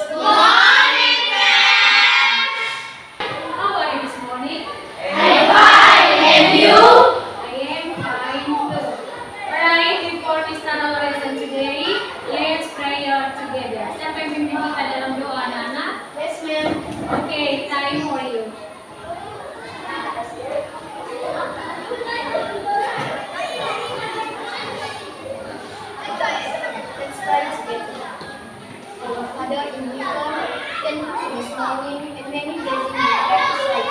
How are you this morning? I'm fine, and you? I am fine too. Alright, before we start our lesson today, let's pray together. Siapa yang pimpin kita dalam doa, anak-anak? Yes, ma'am. Okay, time for you. Let's try together. Our Father in heaven, thank you for this morning and many blessings in our life.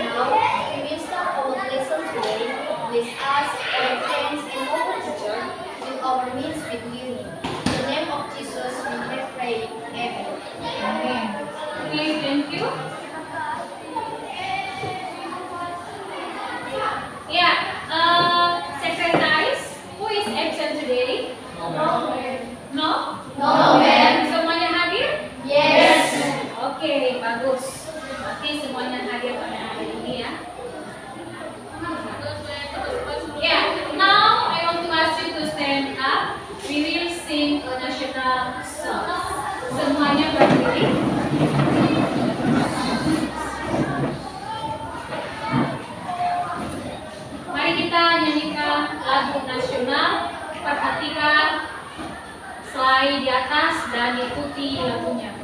Now, we will start our lesson today with us, our friends, and our teacher, with our means with learning. In the name of Jesus, we have prayed. Amen. Amen. Okay, thank you. Yeah, secretaries, who is absent today? No. No? No, ma'am. Semuanya hadir? Yes. Oke, bagus. Berarti semuanya hadir pada hari ini ya. Yeah, now I want to ask you to stand up. We will sing a national song. Semuanya berdiri. Mari kita nyanyikan lagu nasional. Perhatikan slide di atas dan ikuti lagunya.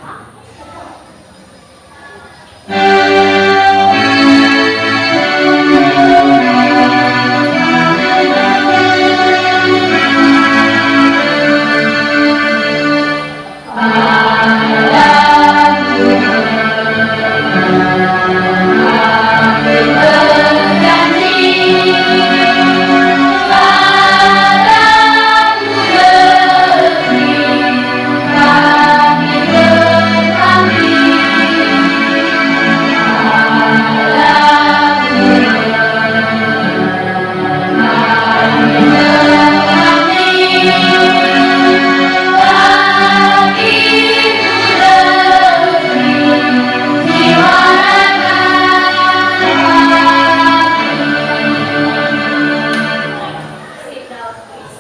Sit down, please.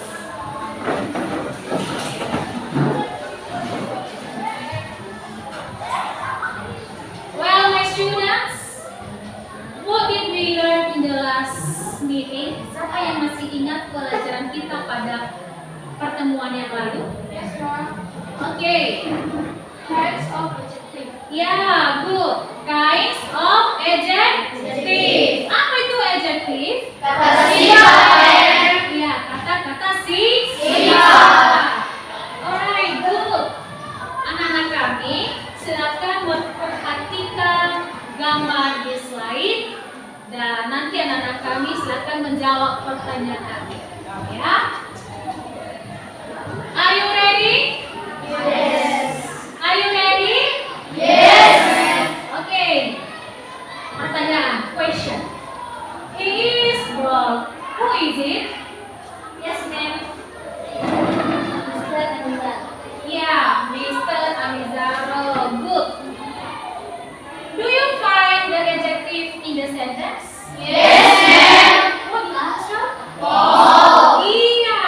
Well, my students, what did we learn in the last meeting? Siapa yang masih ingat pelajaran kita pada pertemuan yang lalu? Yes, ma'am. Okay. Types of adjective. Ya, good. Kinds of adjective. Apa itu adjective? Kata sifat. Ya, kata-kata sifat. Alright, good. Anak-anak kami, silakan memperhatikan gambar di slide dan nanti anak-anak kami silakan menjawab pertanyaan kami. Ya. Are you ready? Yes. Are you ready? Yes. Okay. Pertanyaan, question. He is broke. Who is it? Yes, ma'am. Mr. Anwar. Yeah, Mr. Amizaro. Good. Do you find the adjective in the sentence? Yes, ma'am. What the answer? Oh. Iya,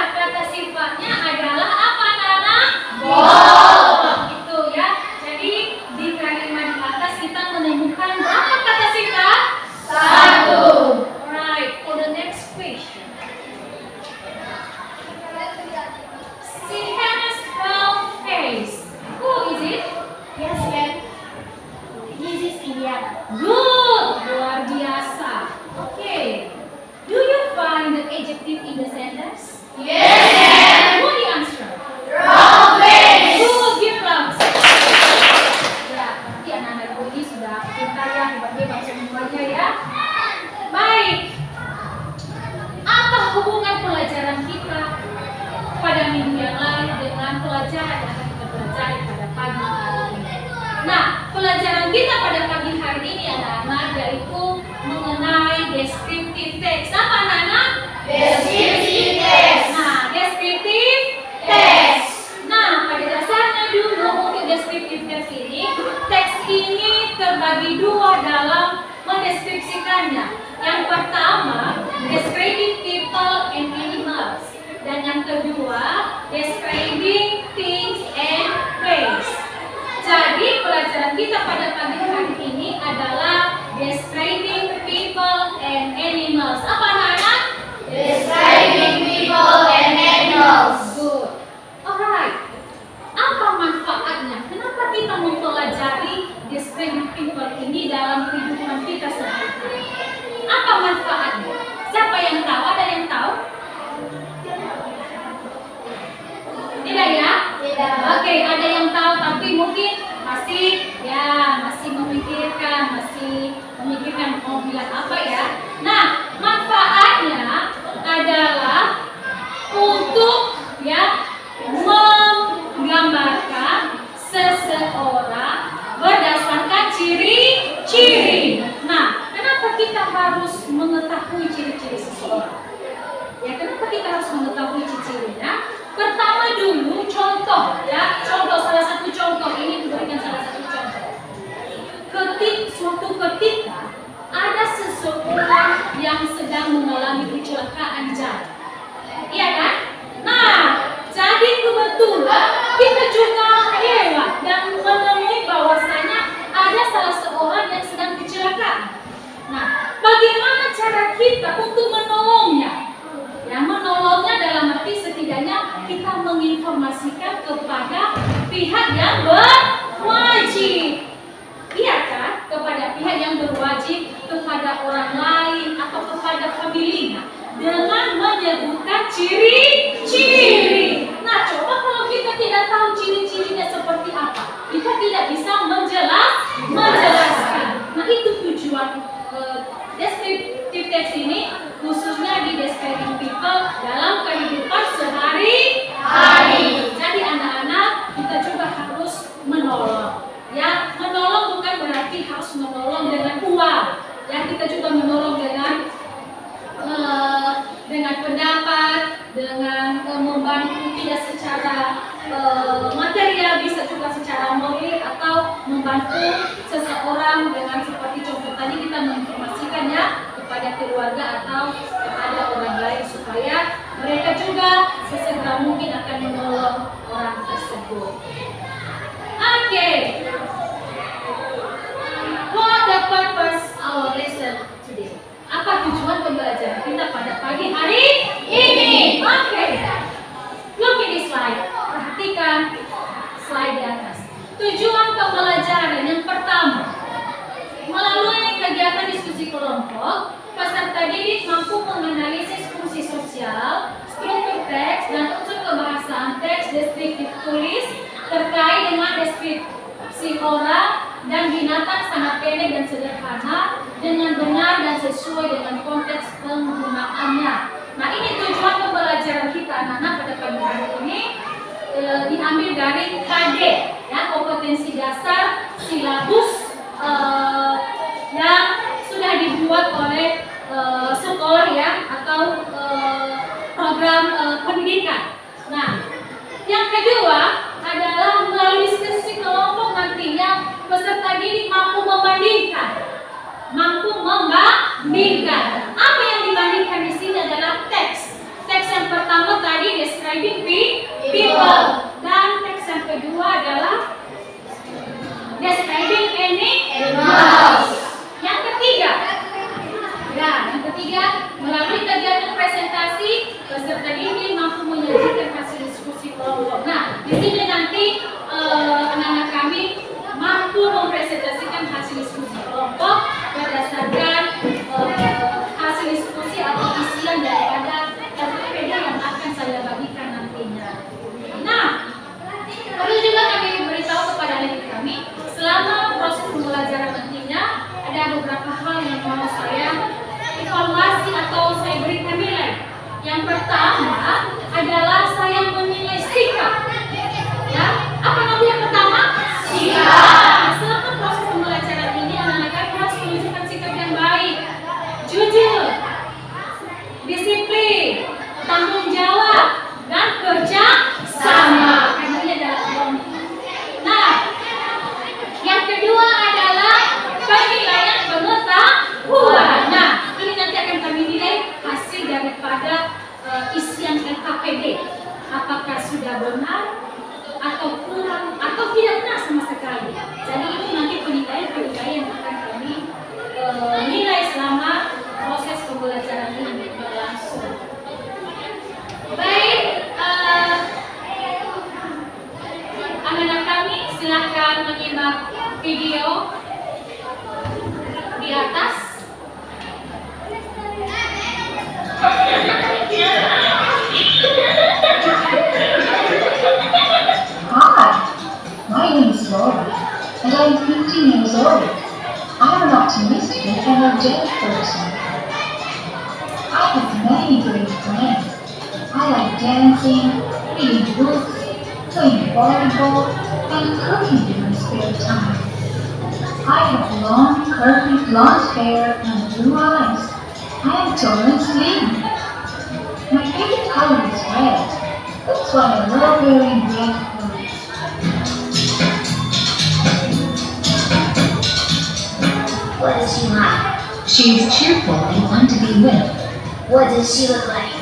Jadi pelajaran kita pada pagi hari ini adalah describing people and animals. Apa anak-anak? Describing people and animals. Good. Alright. Apa manfaatnya? Kenapa kita mempelajari describing people ini dalam kehidupan kita sehari-hari? Apa manfaatnya? Siapa yang tahu? Ada yang tahu? Tidak ya? Tidak. Oke, ada yang tahu tapi mungkin masih memikirkan mau bilang apa ya. Nah, manfaatnya adalah untuk ya menggambarkan seseorang berdasarkan ciri-ciri. Nah, kenapa kita harus mengetahui ciri-ciri seseorang? Ya, kenapa kita harus mengetahui ciri-cirinya? Pertama dulu contoh ya, salah satu contoh ini diberikan salah satu contoh. Suatu ketika ada seseorang yang sedang mengalami kecelakaan jalan, iya kan? Nah, jadi kebetulan kita juga lewat dan menemui bahwasanya ada salah seorang yang sedang kecelakaan. Nah, bagaimana cara kita untuk menolongnya? Ya, menolongnya dalam arti setidaknya kita menginformasikan kepada pihak yang berwajib. Iya kan? Kepada pihak yang berwajib, kepada orang lain atau kepada familinya dengan menyebutkan ciri-ciri. Nah, coba kalau kita tidak tahu ciri-cirinya seperti apa, kita tidak bisa menjelaskan. Nah, itu tujuan deskriptif teks ini, khususnya di describing people dalam kehidupan sehari-hari. Jadi anak-anak, kita juga harus menolong. Ya, menolong bukan berarti harus menolong dengan uang. Ya, kita juga menolong dengan pendapat, dengan membantu tidak secara material, bisa juga secara moral atau membantu seseorang dengan seperti contoh tadi kita menginformasikan ya kepada keluarga atau kepada orang lain supaya mereka juga sesegera mungkin akan menolong orang tersebut. Okay. What the purpose our lesson today? Apa tujuan pembelajaran kita pada pagi hari ini? Okay. Look at this slide. Perhatikan slide di atas. Tujuan pembelajaran yang pertama, melalui kegiatan diskusi kelompok, peserta didik mampu menganalisis fungsi sosial, struktur teks, dan unsur kebahasaan teks deskriptif tulis terkait dengan deskripsi orang dan binatang sangat pendek dan sederhana dengan benar dan sesuai dengan konteks penggunaannya. Nah, ini tujuan pembelajaran kita anak-anak pada pagi hari ini diambil dari KD ya, kompetensi dasar silabus yang sudah dibuat oleh sekolah ya atau program pendidikan. Nah, yang kedua adalah melalui diskusi kelompok nantinya peserta didik mampu membandingkan. Apa yang dibandingkan di sini adalah teks. Teks yang pertama tadi describing people dan teks yang kedua adalah describing animals. Yang ketiga, melalui kegiatan presentasi peserta didik mampu menyajikan hasil diskusi kelompok. Nah, di sini nanti anak-anak kami mampu mempresentasikan hasil diskusi kelompok berdasarkan hasil diskusi atau isian daripada RPD yang akan saya bagikan nantinya. Nah, perlu juga kami beritahu kepada adik kami selama proses pembelajaran nantinya ada beberapa hal yang mau saya evaluasi atau saya berikan nilai. Yang pertama adalah saya menilai sikap. Ya, apa nanti yang pertama? Sikap. Selama proses pembelajaran ini anak-anak harus menunjukkan sikap yang baik, jujur, disiplin, tanggung jawab, dan kerja sama. Karena ini adalah kelompok. Nah, yang kedua adalah penilaian pengetahuan. Nah, ini nanti akan kami nilai hasil daripada isian LKPD. Apakah sudah benar atau kurang atau tidak benar sama sekali. video di atas. Hi, my name is Laura, and I'm 15 years old. I'm an optimistic and energetic person. I have many great friends. I like dancing, reading books, playing volleyball, and cooking in my spare time. I have long, curly blonde hair and blue eyes. I am tall and slim. My favorite color is red. That's why I love wearing red clothes. What does she like? She is cheerful and fun to be with. What does she look like?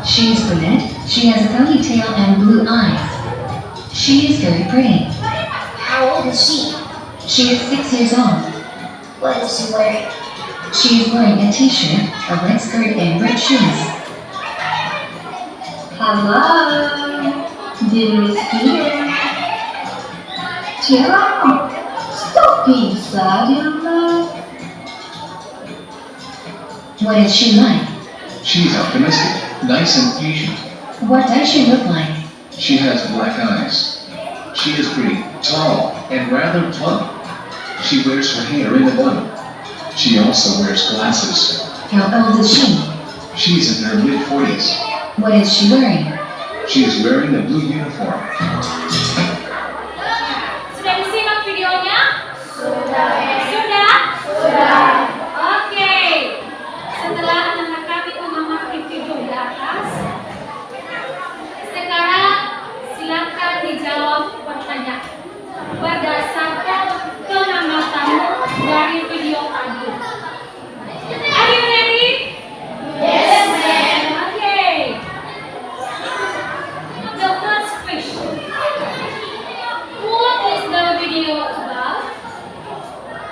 She is brunette, she has a ponytail and blue eyes. She is very pretty. How old is she? She is 6 years old. What is she wearing? She is wearing a t-shirt, a red skirt, and red shoes. Hello, dearest Peter. Cheer up. Stop being sad, young man. What is she like? She's optimistic, nice and patient. What does she look like? She has black eyes. She is pretty, tall, and rather plump. She wears her hair in a bun. She also wears glasses. How old is she? She's in her mid-40s. What is she wearing? She is wearing a blue uniform. Sudah disimak videonya? Sudah. Sudah? Sudah. Oke. Setelah anak-anak kami mengamati video di atas, sekarang silakan dijawab pertanyaan berdasarkan pengamatanmu dari video tadi. Are you ready? Yes, ma'am. Okay. The first question. What is the video about?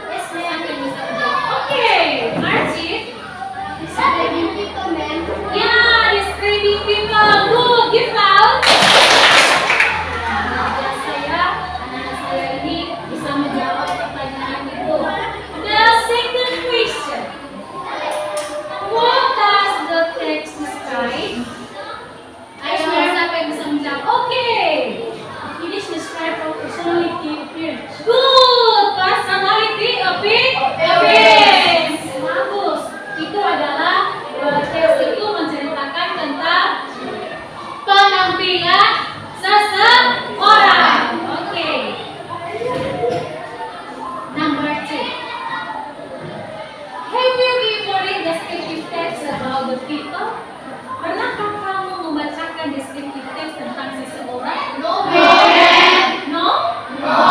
Yes, ma'am. Silakan bisa menjawab. Okay, Archie. Describing people, ma'am. Yeah, describing people. Good, give out. Anak saya ini bisa menjawab pertanyaan itu. The second question. What does the text describe? Ayo, siapa yang bisa menjawab? Okay. It is describe our personality appearance. Good, personality appearance. Bagus. Itu adalah teks itu menceritakan tentang penampilan seseorang. Oke. Number 2. Have you ever read descriptive text about the people? Pernahkah kamu membacakan descriptive text tentang seseorang? No, No? No.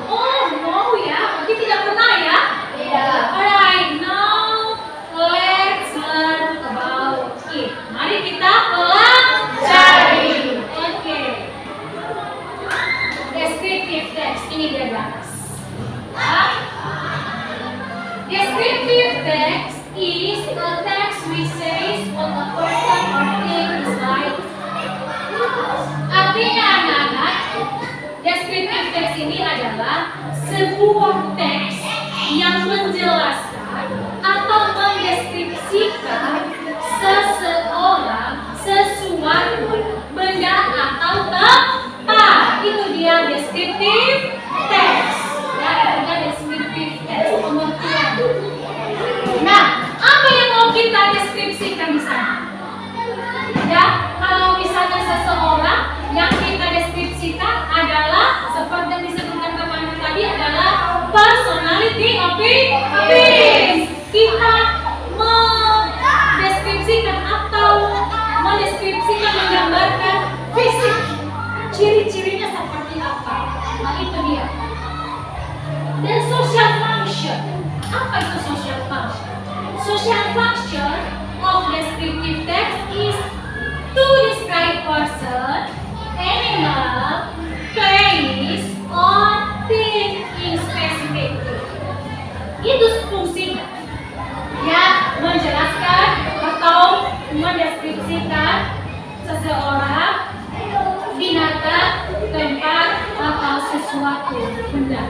Oh, no ya. Berarti tidak pernah ya? Tidak. Alright, now let's learn about it. Mari kita pelajari. Oke. Descriptive text ini dia di atas. Ya. Descriptive text is a text which says what a person or thing is like. Artinya anak-anak, descriptive text ini adalah sebuah teks yang menjelaskan atau mendeskripsikan seseorang, sesuatu, benda atau tempat. Itu dia descriptive text. Ya, itu dia descriptive text. Pengertian. Nah, apa yang mau kita deskripsikan di sana? Ya, kalau misalnya seseorang yang kita deskripsikan adalah seperti yang disebutkan kemarin tadi adalah personality appearance. Kita mendeskripsikan atau mendeskripsikan menggambarkan fisik, ciri-cirinya seperti apa. Nah, itu dia. Dan social function. Apa itu social function? Social function of descriptive text is to describe person, animal, place, or thing in specific. Itu fungsinya. Ya, menjelaskan atau mendeskripsikan seseorang, binatang, tempat, atau sesuatu benda.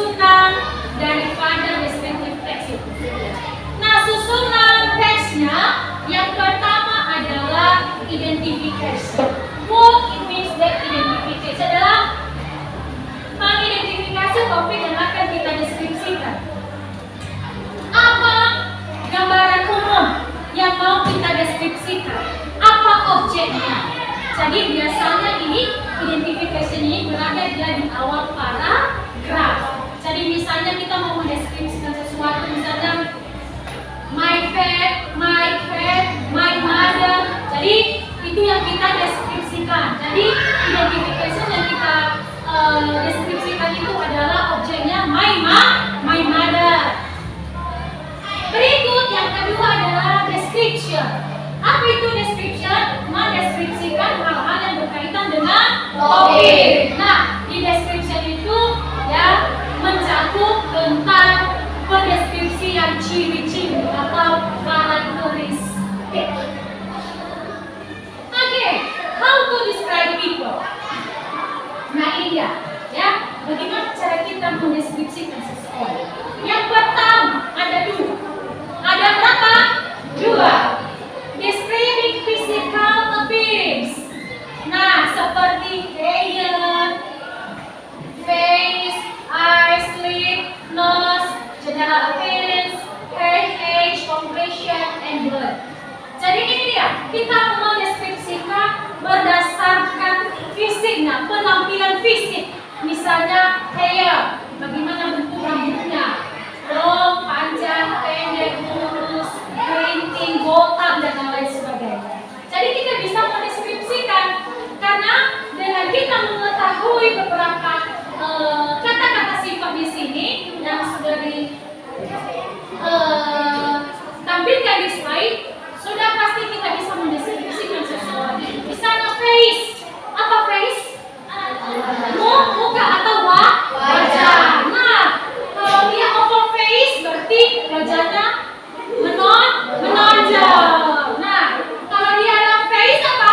susunan daripada descriptive text itu. Nah, susunan teksnya yang pertama adalah identification. What it means that identification adalah mengidentifikasi topik yang akan kita deskripsikan. Apa gambaran umum yang mau kita deskripsikan? Apa objeknya? Jadi biasanya ini identification ini berada di awal paragraf. Jadi misalnya kita mau mendeskripsikan sesuatu, misalnya my pet, my mother. Jadi itu yang kita deskripsikan. Jadi identification yang kita deskripsikan itu adalah objeknya my mother. Berikut yang kedua adalah description. Apa itu description? Mendeskripsikan hal-hal yang berkaitan dengan topik. Nah, di description itu ya mencakup tentang pendeskripsian ciri-ciri atau karakteristik. Oke, how to describe people? Nah ini dia, ya. Bagaimana cara kita mendeskripsikan seseorang? Yang pertama ada dua. Ada berapa? Dua. Describing physical appearance. Nah, seperti hair, face, eyes, lip, nose, general appearance, hair, age, complexion, and blood. Jadi ini dia, kita mendeskripsikan berdasarkan fisiknya, penampilan fisik. Misalnya hair, bagaimana bentuk rambutnya, long, panjang, pendek, lurus, keriting, botak, dan lain sebagainya. Jadi kita bisa mendeskripsikan karena dengan kita mengetahui beberapa kata-kata sifat di sini yang sudah ditampilkan di slide, sudah pasti kita bisa mendeskripsikan seseorang. Misalnya face, apa face? Muka atau wajah. Nah, kalau dia oval face berarti wajahnya menonjol. Nah, kalau dia round face apa?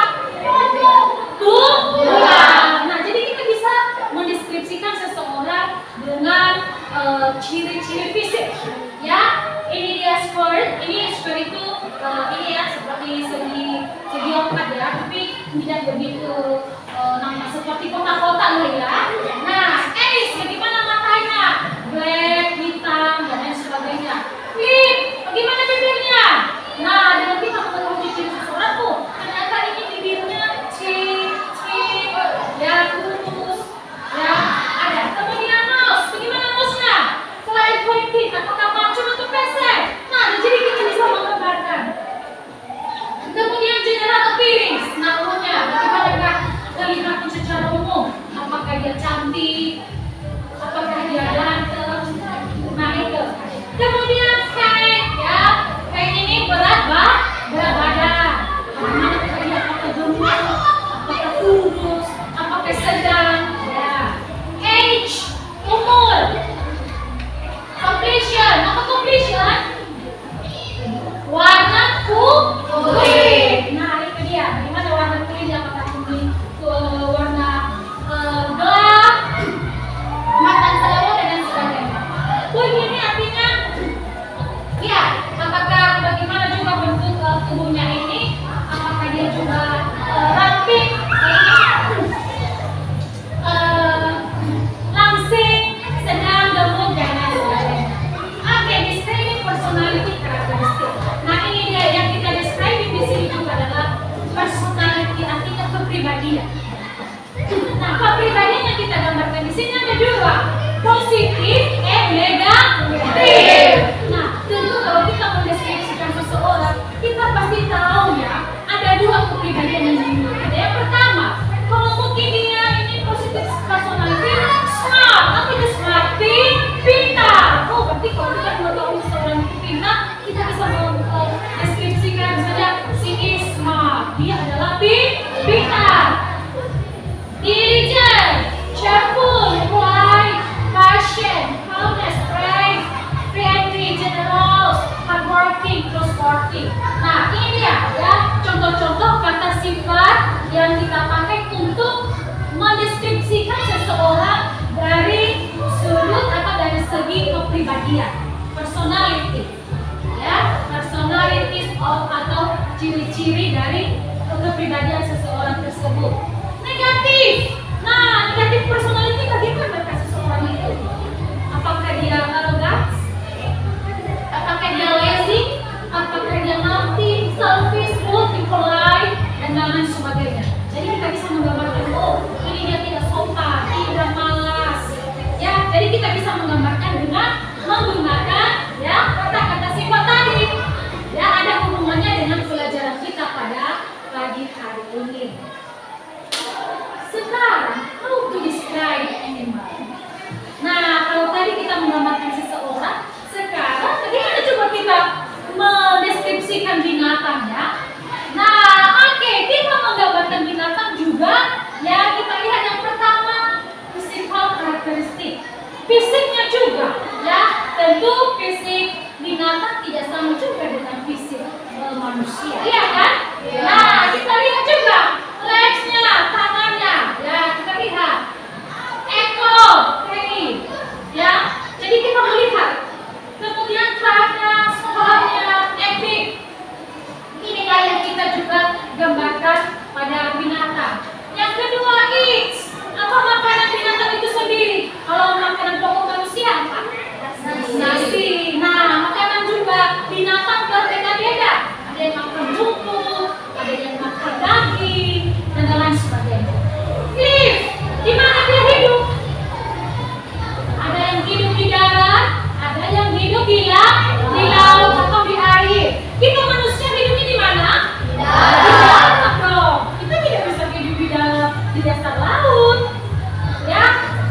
Tulang. Nah, jadi kita bisa mendeskripsikan seseorang dengan ciri-ciri fisik. Ya, ini dia skirt. Ini skirt itu ini ya seperti segi empat ya, tapi tidak begitu seperti kotak-kotak lah ya. Nah, eyes bagaimana matanya? Black, hitam, dan lain sebagainya. Lip, bagaimana bibirnya? Nah, dengan kita mengetahui ciri seseorang tuh, ternyata ini bibirnya cik, ya lurus, ya ada. Kemudian nose, bagaimana nose-nya? Flat, pointed, apakah mancung atau pesek? Nah, jadi kita bisa menggambarkan. Kemudian general appearance, namanya bagaimana kelihatan secara umum? Apakah dia cantik? Apakah dia ganteng? Nah itu. Kemudian height, ya, height ini berat badan. Bagaimana dia? Apakah gemuk? Apakah kurus? Apakah sedang? Ya. Age, umur. Complexion, apa complexion? Warna kulit. Nah itu dia. Gimana warna kulitnya? Apakah kulit warna gelap, matang selawat, dan kepribadian, personality, ya, personalities atau ciri-ciri dari kepribadian seseorang tersebut. Negatif. Nah, negatif personality bagaimana seseorang itu? Apakah dia arrogant? Apakah dia lazy? Apakah dia naughty, selfish, rude, impolite, dan lain sebagainya. Jadi kita bisa menggambarkan, oh, ini dia tidak sopan, tidak malas. Ya, jadi kita bisa menggambarkan dengan menggunakan ya kata-kata sifat tadi. Ya, ada hubungannya dengan pelajaran kita pada pagi hari ini. Sekarang, how to describe animal? Nah, kalau tadi kita menggambarkan seseorang, sekarang bagaimana coba kita mendeskripsikan binatang ya? Nah, oke, kita menggambarkan binatang juga ya. Kita lihat yang pertama, physical karakteristik. Fisiknya juga ya, tentu fisik binatang tidak sama juga dengan fisik manusia, iya kan? Nah, kita lihat juga legs-nya, tangannya, ya kita lihat ekor, kaki, ya. Jadi kita melihat, kemudian truknya, sekolahnya, aktif. Inilah yang kita juga gambarkan pada binatang. Yang kedua, eats. Apa makanan binatang itu sendiri? Kalau makanan pokok manusia apa? Nasi. Nah, makanan juga binatang berbeda-beda. Ada yang makan rumput, ada yang makan daging, dan lain sebagainya. Live. Di mana dia hidup? Ada yang hidup di darat, ada yang hidup di laut atau di air. Kita manusia hidupnya di mana? Di darat dong. Kita tidak bisa hidup di dasar laut. Ya.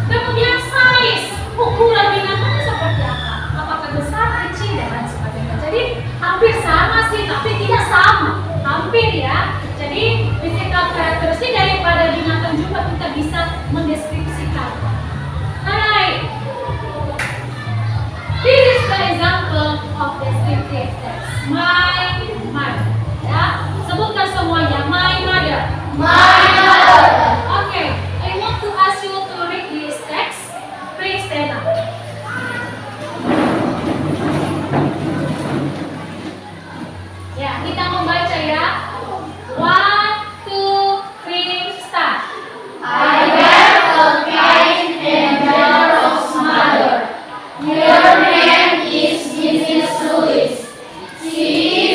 Kemudian size, ukuran binatangnya seperti apa? Apakah besar, kecil, dan lain sebagainya. Jadi hampir sama sih, tapi tidak sama. Hampir ya. Jadi physical karakteristik daripada binatang juga kita bisa mendeskripsikan. Alright. This is the example of descriptive text. My mother. Ya, sebutkan semuanya. My mother. My mother. Okay, I want to ask you to read this text. Please stand up. Ya, kita membaca ya. 1, 2, 3, start. I have a kind and generous mother. Her name is Mrs. Lewis. She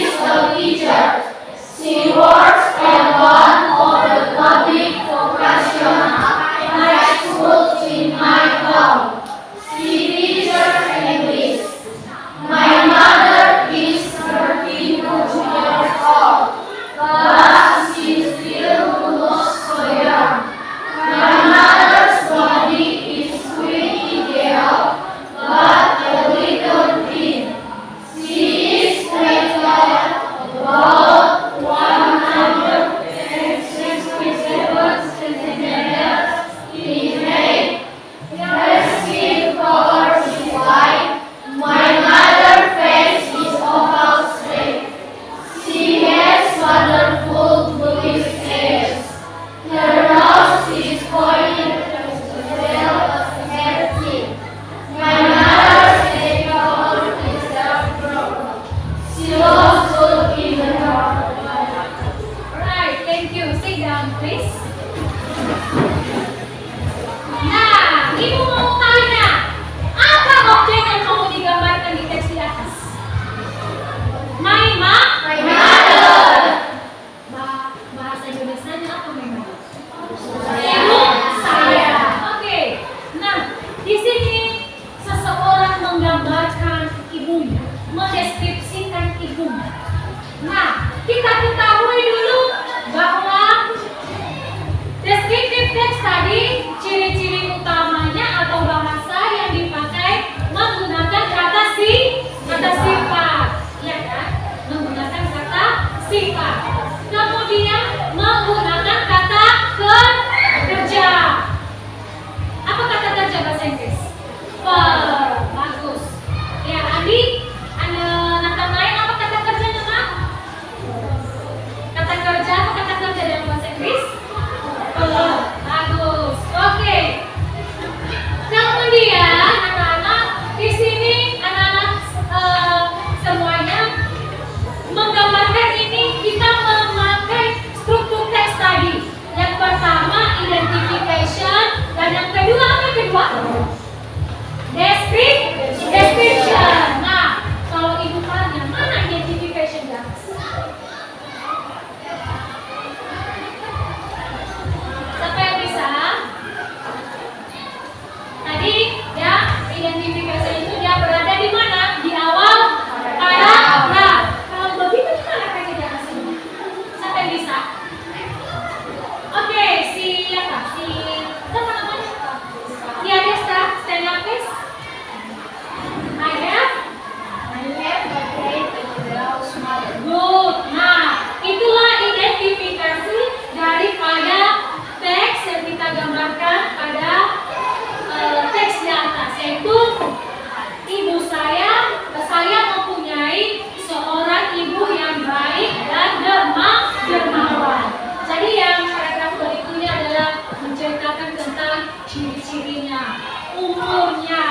umurnya,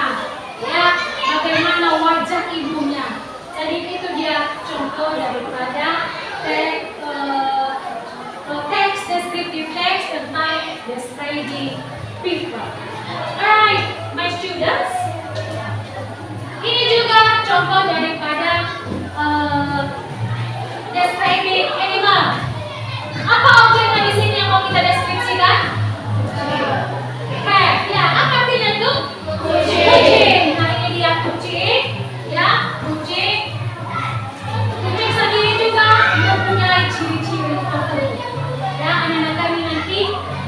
ya, bagaimana wajah ibunya. Jadi itu dia contoh daripada teks descriptive text tentang describing people. Alright, my students. Ini juga contoh daripada describing animal. Apa objeknya di sini yang mau kita deskripsikan? Cat. Ya, apa artinya itu? Kucing. Nah, ini dia kucing. Ya, kucing. Kucing sendiri juga mempunyai ciri-ciri tertentu. Ya, anak-anak kami nanti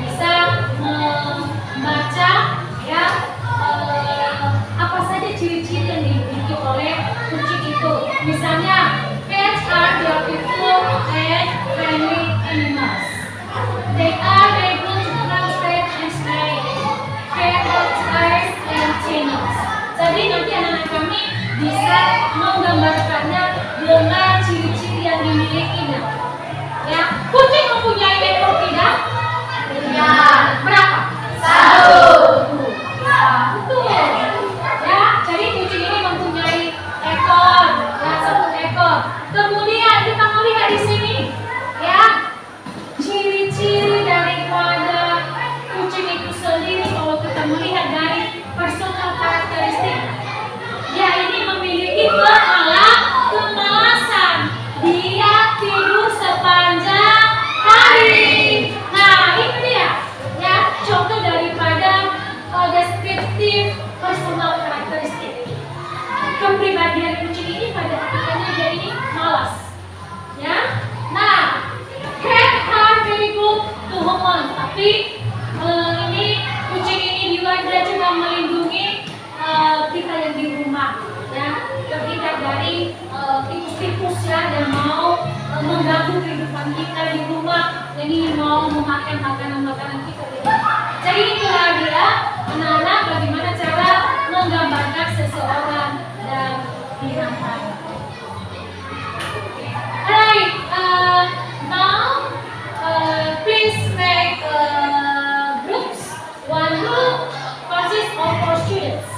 bisa membaca ya apa saja ciri-ciri yang dimiliki oleh kucing itu. Misalnya, cats are beautiful and friendly animals. They are able to concentrate and stay. Cat has eyes and channels. Jadi nanti anak-anak kami bisa menggambarkannya dengan ciri-ciri yang dimilikinya. Ya, kucing mempunyai ekor tidak? Ya. Berapa? 1. Ya, betul. Ya, jadi kucing ini mempunyai ekor, ya 1 ekor. Kemudian kita melihat di sini, ya, ciri-ciri daripada kucing itu sendiri. Kalau kita melihat dari personal karakteristik, dia ini memiliki kemalasan. Dia tidur sepanjang hari. Nah, ini dia, ya, contoh daripada deskriptif personal karakteristik. Kepribadian kucing ini pada hakikatnya dia ini malas. Ya. Nah, cat are very good to humans. Tapi ini kucing ini juga melindungi kita yang di rumah. Ya, terhindar dari tikus-tikus ya yang mau mengganggu kehidupan kita di rumah. Jadi mau memakan makanan-makanan kita. Jadi itulah dia anak-anak bagaimana cara menggambarkan seseorang dan binatang. Alright, now please make groups. One group consists of 4 students.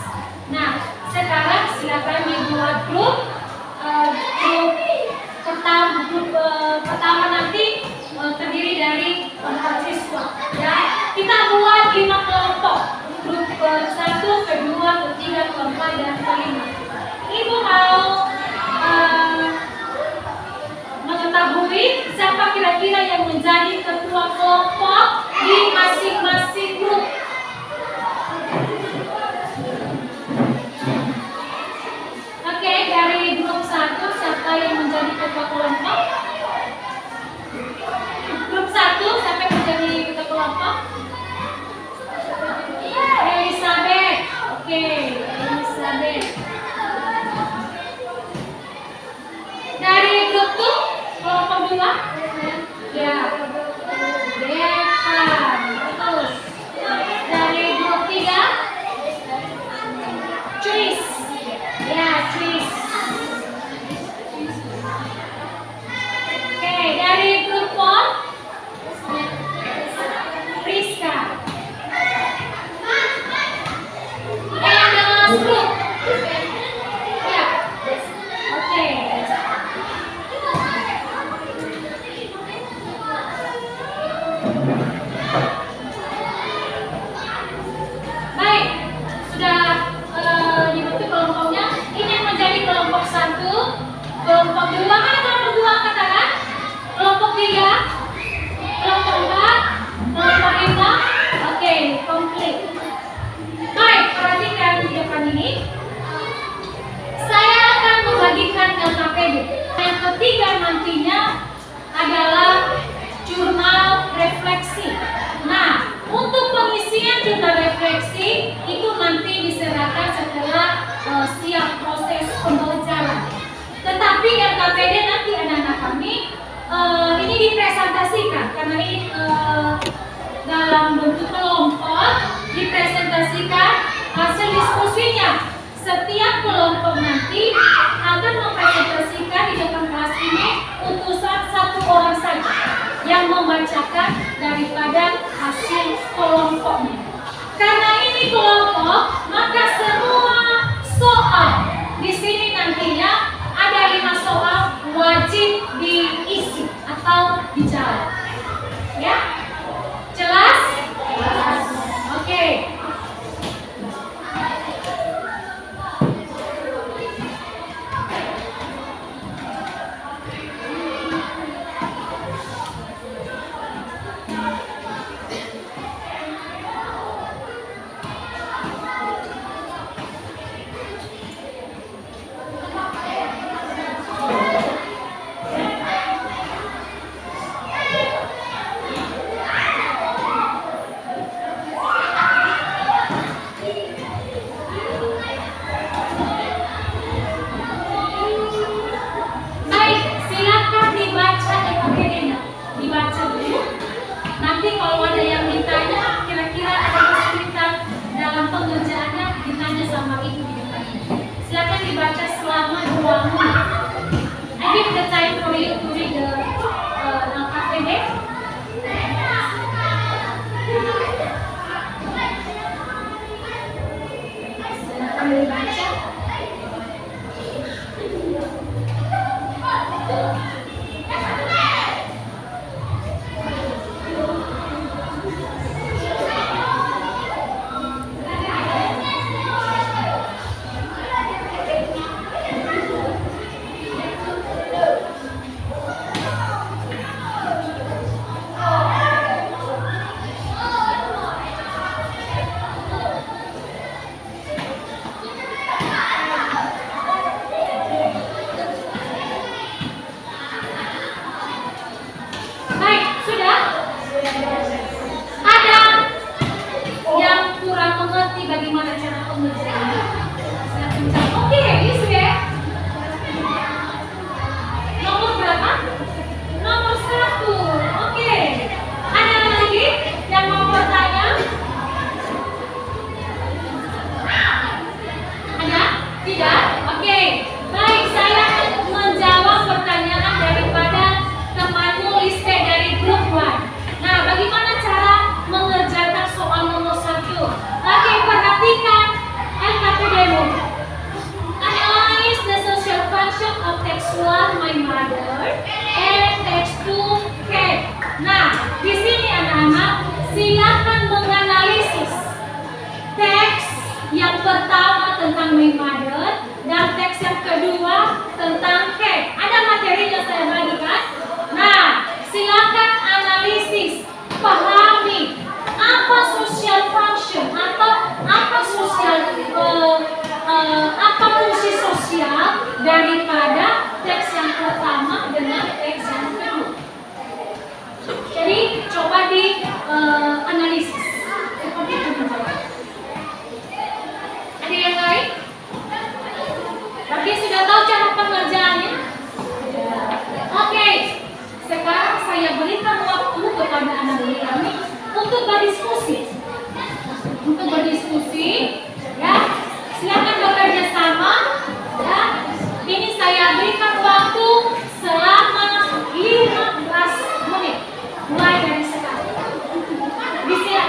Nah, sekarang silakan dibuat grup. Grup pertama nanti terdiri dari 4 siswa. Ya, kita buat 5 kelompok. Grup ke-1, ke-2, ke-3, ke-4 dan ke-5. Ibu mau mengetahui siapa kira-kira yang menjadi ketua kelompok di masing-masing grup. Oke, dari grup 1 siapa yang menjadi ketua kelompok? Grup 1 siapa yang menjadi ketua kelompok? Elizabeth. Oke, Elizabeth. Dari grup 2 kelompok 2? Ya. Devan. Terus. Dari grup 3? Tris. Ya, Tris. Oke, dari grup 4? Priska. And the last group. Ya. Oke. Baik, sudah dibentuk kelompoknya. Ini yang menjadi kelompok 1, kelompok 2. Mana kelompok 2 angkat tangan? Kelompok 3, kelompok 4, kelompok 5. Oke, komplit. Baik, perhatikan di depan ini. Saya akan membagikan LKPD. Yang ketiga nantinya adalah jurnal refleksi. Nah, untuk pengisian jurnal refleksi itu nanti diserahkan setelah siap proses pembelajaran. Tetapi LKPD nanti anak-anak kami ini dipresentasikan karena ini dalam bentuk kelompok, dipresentasikan hasil diskusinya. Setiap kelompok nanti akan mempresentasikan di depan kelas ini utusan 1 orang saja yang membacakan daripada hasil kelompoknya. Karena ini kelompok ditanya sama ibu di depannya. Silakan dibaca selama 2 menit. I give the time for you to read the alphabet. Silakan dibaca. Baik, sudah? Ada yang kurang mengerti bagaimana cara pengerjaannya? Silakan jawab. Oke, bisa ya. Nomor berapa? Nomor 1. Oke. Ada lagi yang mau bertanya? Ada? Tidak? Oke. Baik, saya menjawab pertanyaan daripada temanmu Liste dari grup 1. Nah, bagaimana cara mengerjakan soal nomor 1? Oke, perhatikan LKPD-mu. Analyze the social function of text 1, my mother, and text 2, cat. Nah, di sini anak-anak, silakan menganalisis teks yang pertama tentang my mother dan teks yang kedua tentang cat. Ada materinya saya bagikan. Nah, silakan analisis, pahami apa social function atau apa apa fungsi sosial daripada teks yang pertama dengan teks yang kedua. Jadi coba di analisis seperti itu. Ada yang lain? Berarti sudah tahu cara pengerjaannya? Oke, sekarang saya berikan waktu kepada anak-anak kami untuk berdiskusi. Ya, silakan bekerja sama. Ya, ini saya berikan waktu selama 15 menit, mulai dari sekarang. Bisa?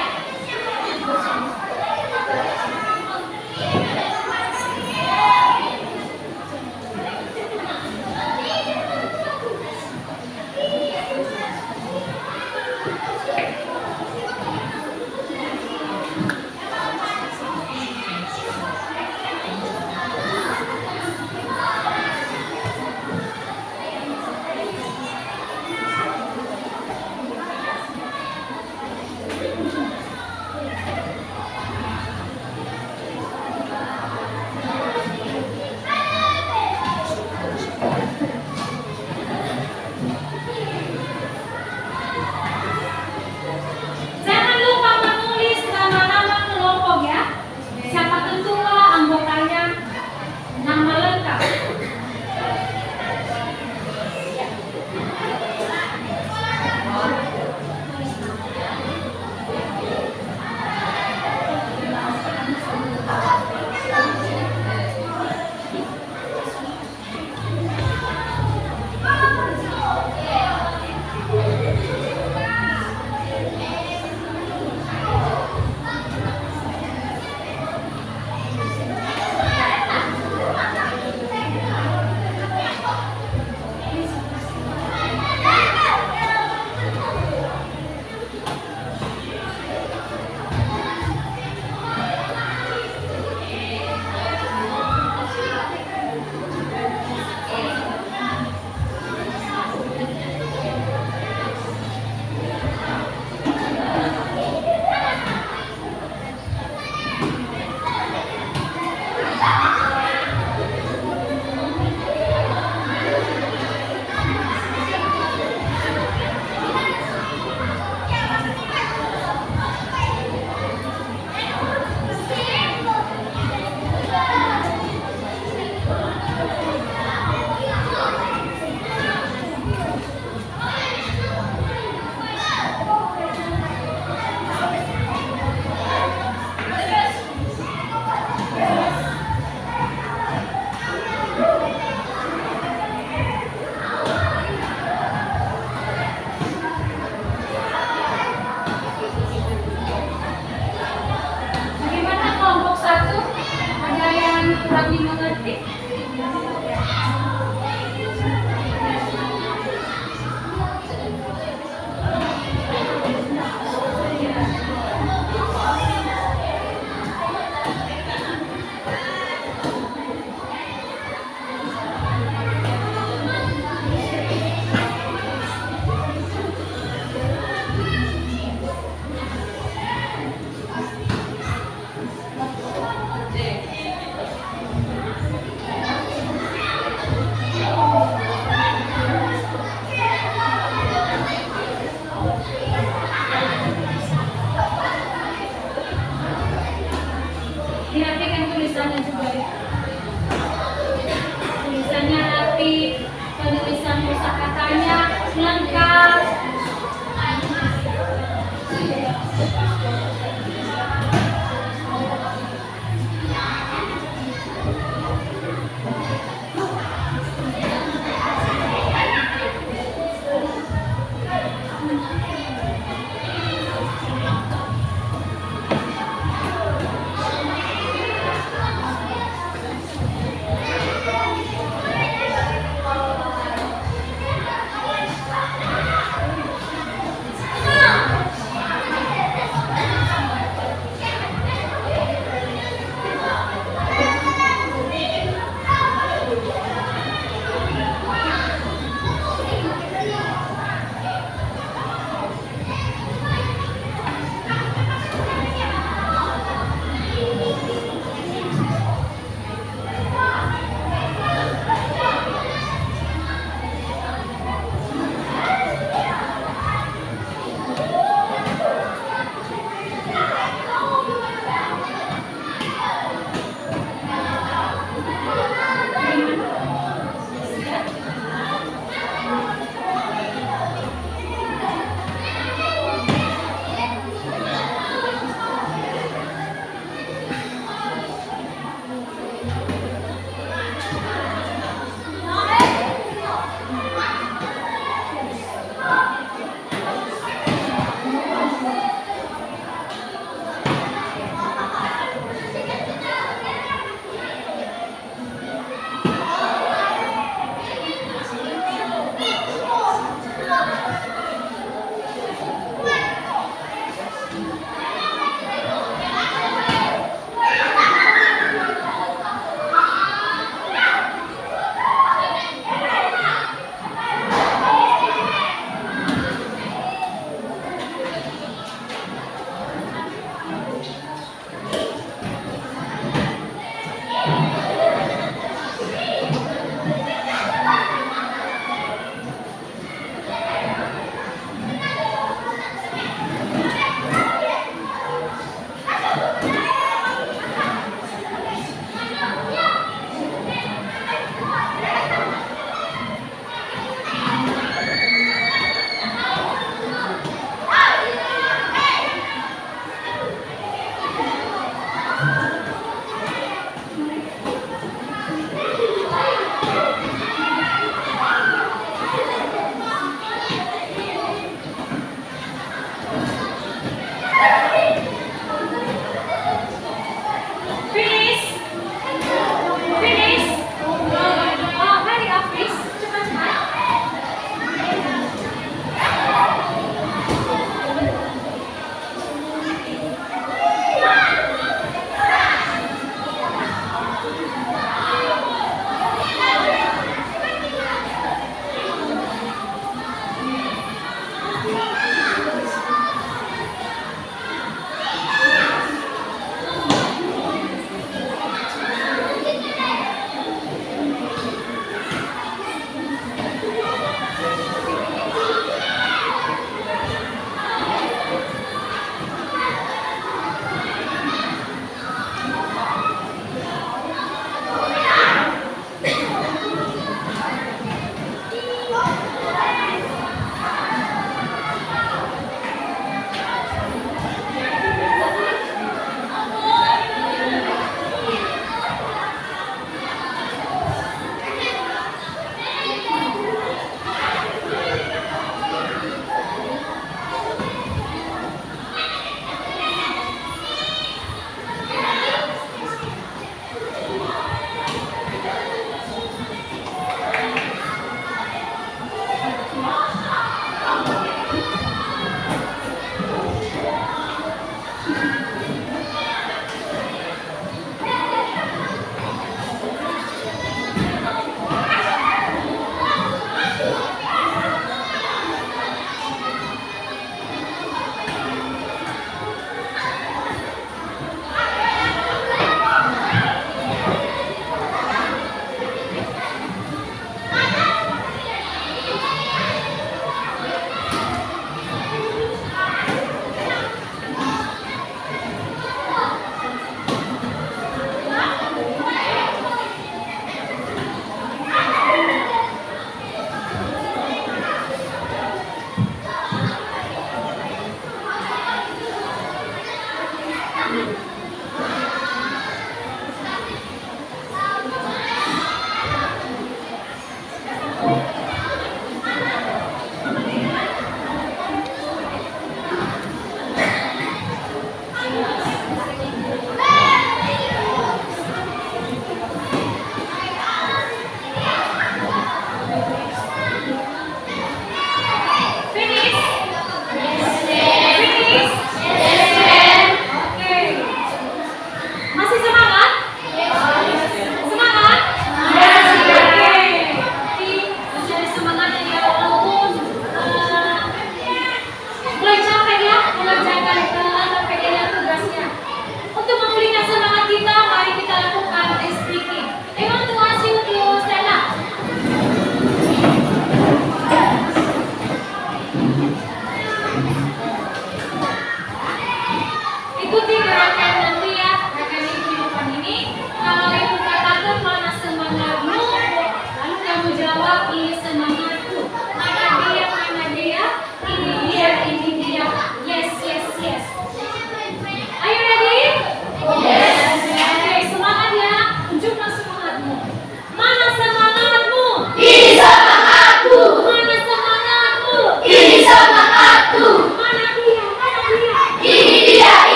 kurang dimengerti. Perhatikan tulisannya juga. Tulisannya rapi, penulisan kosakatanya lengkap.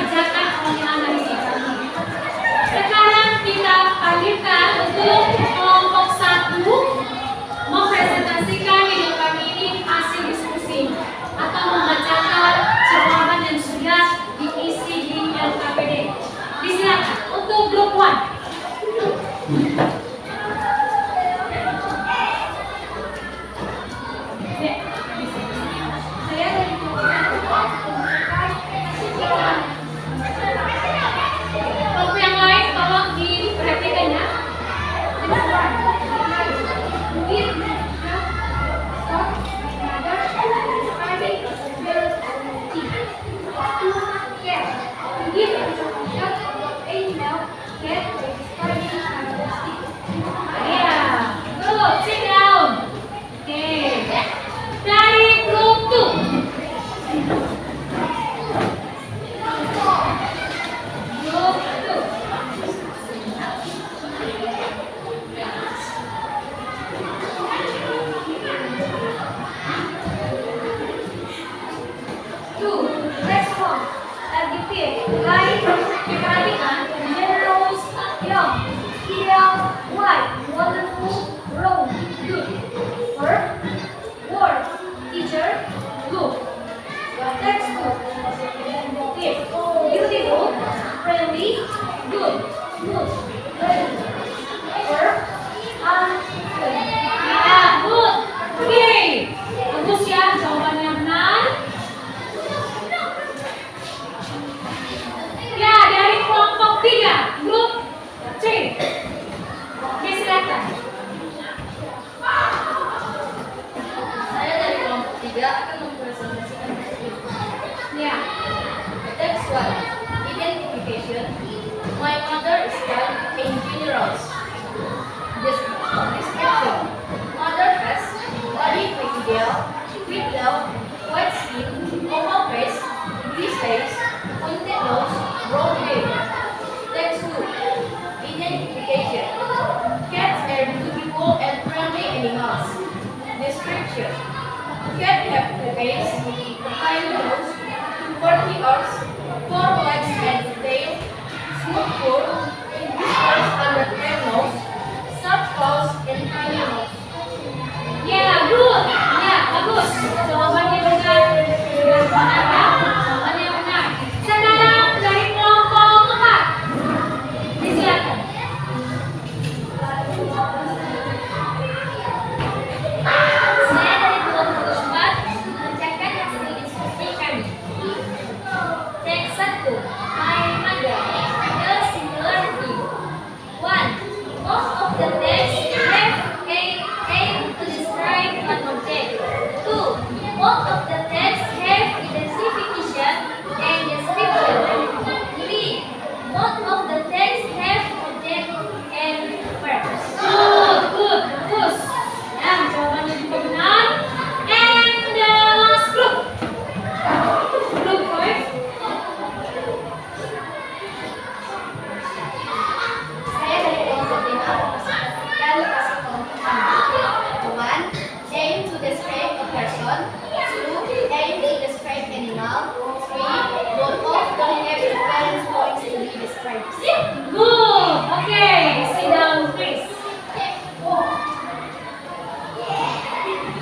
mengerjakan analisis kami. Sekarang kita panggilkan untuk kelompok 1 mempresentasikan di depan ini hasil diskusi atau membacakan jawaban yang sudah diisi di LKPD. Disilakan untuk grup 1. Untuk yang lain tolong diperhatikan ya. Yeah, good. Sit down. Okay. Dari grup 2. Grup 2. Let's go. Adjective. Baik. Diperhatikan. Generous, young, ideal, white, wonderful, wrong, good. Verb, word, teacher, good. Text 2. Adjective. Beautiful, friendly, good, smooth, ready. Verb, good. Ya, good. Oke. Bagus ya, jawabannya benar. Ya, dari kelompok 3, grup C. Oke, silakan. Saya dari kelompok 3 akan mempresentasikan teks. Ya. Text 1. Identification. My mother is kind and generous. Description. Mother has body ideal, with love, white skin, oval face, this face, pointed nose, brown hair. Text 2. Identification. Cats are beautiful and friendly animals. Description. Cat have 2 eyes, tiny nose, 40 ears, 4 legs and tail, smooth fur, whiskers under their nose, sharp claws and tiny nose. Ya, good. Ya, bagus. Jawabannya benar. Sudah benar ya. Jawabannya benar. Sekarang dari kelompok 4. Disilakan. Saya dari kelompok 4 mengerjakan hasil diskusi kami. Teks 1. My mother. The singularity. 1. Most of the text have a to describe an object. 2. Most of the text have identification and description. 3. Most of the text have object and verbs. Good, good, bagus. Ya, jawabannya juga benar. And the last group. Group 5. Saya dari kelompok 5 mempresentasikan hasil kelompok kami. 1. Aim to describe a person. 2. Aim to describe animal. 3. Both of them have different points to be described. Good. Okay, sit down please.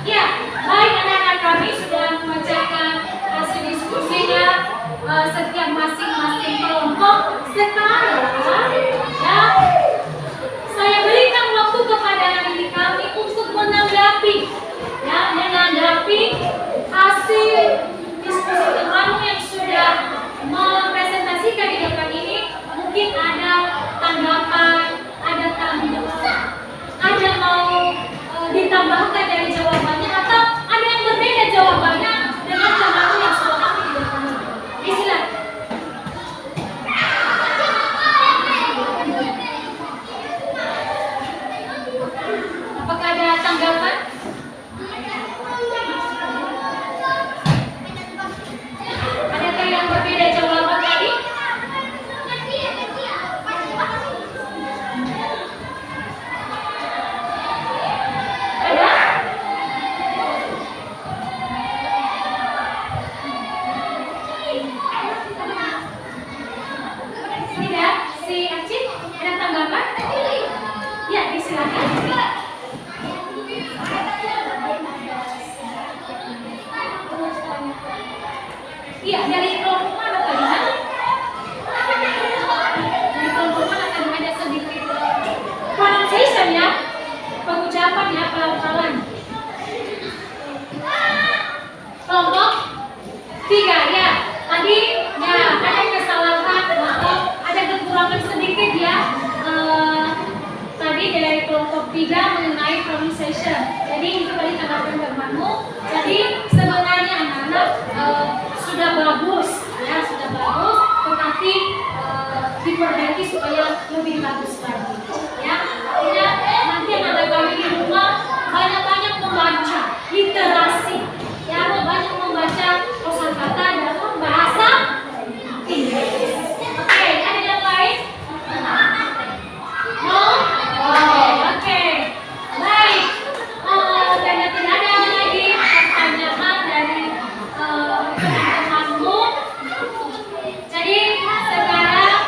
Ya, baik anak-anak kami sudah membacakan hasil diskusinya setiap masing-masing kelompok. Sekarang ya, saya berikan waktu kepada anak didik kami untuk menanggapi hasil diskusi terbaru yang sudah mempresentasikan di depan ini. Mungkin ada tanggapan, ada tanggapan, ada mau ditambahkan dari jawabannya atau ada yang berbeda jawabannya dengan terbaru yang sudah kami di depan ini. Silakan. Dari kelompok mana tadi? Dari kelompok mana tadi ada sedikit pronunciation ya, pengucapan ya, pelafalan. Kelompok 3 ya. Tadi ya ada kesalahan atau ada kekurangan sedikit ya. Tadi dari kelompok 3 mengenai pronunciation. Jadi itu tadi tanggapan temanmu. Jadi sebenarnya anak-anak sudah bagus ya, sudah bagus, tetapi diperbaiki supaya lebih bagus lagi ya. Artinya nanti anak kami di rumah banyak-banyak membaca literasi ya, banyak membaca kosakata dalam bahasa Inggris. Oke, ada yang lain? No? Oke. Baik. Karena tidak ada lagi pertanyaan dari teman-temanmu. Jadi sekarang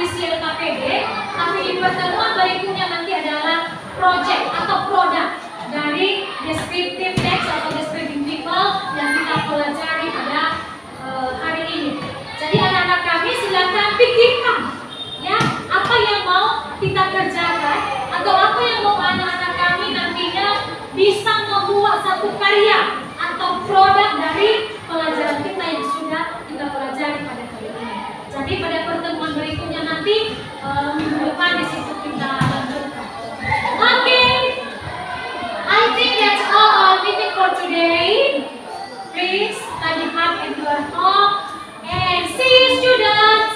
official KPD, tapi di pertemuan berikutnya nanti adalah project atau produk dari descriptive text atau descriptive people yang kita pelajari pada hari ini. Jadi anak-anak kami silakan pikirkan ya apa yang mau kita kerjakan atau apa yang mau anak-anak kami nantinya bisa membuat satu karya atau produk dari pelajaran kita yang sudah kita pelajari pada hari ini. Jadi pada pertemuan berikutnya nanti minggu depan di situ kita lanjutkan. Okay, I think that's all our meeting for today. Please study hard at your home and see you students.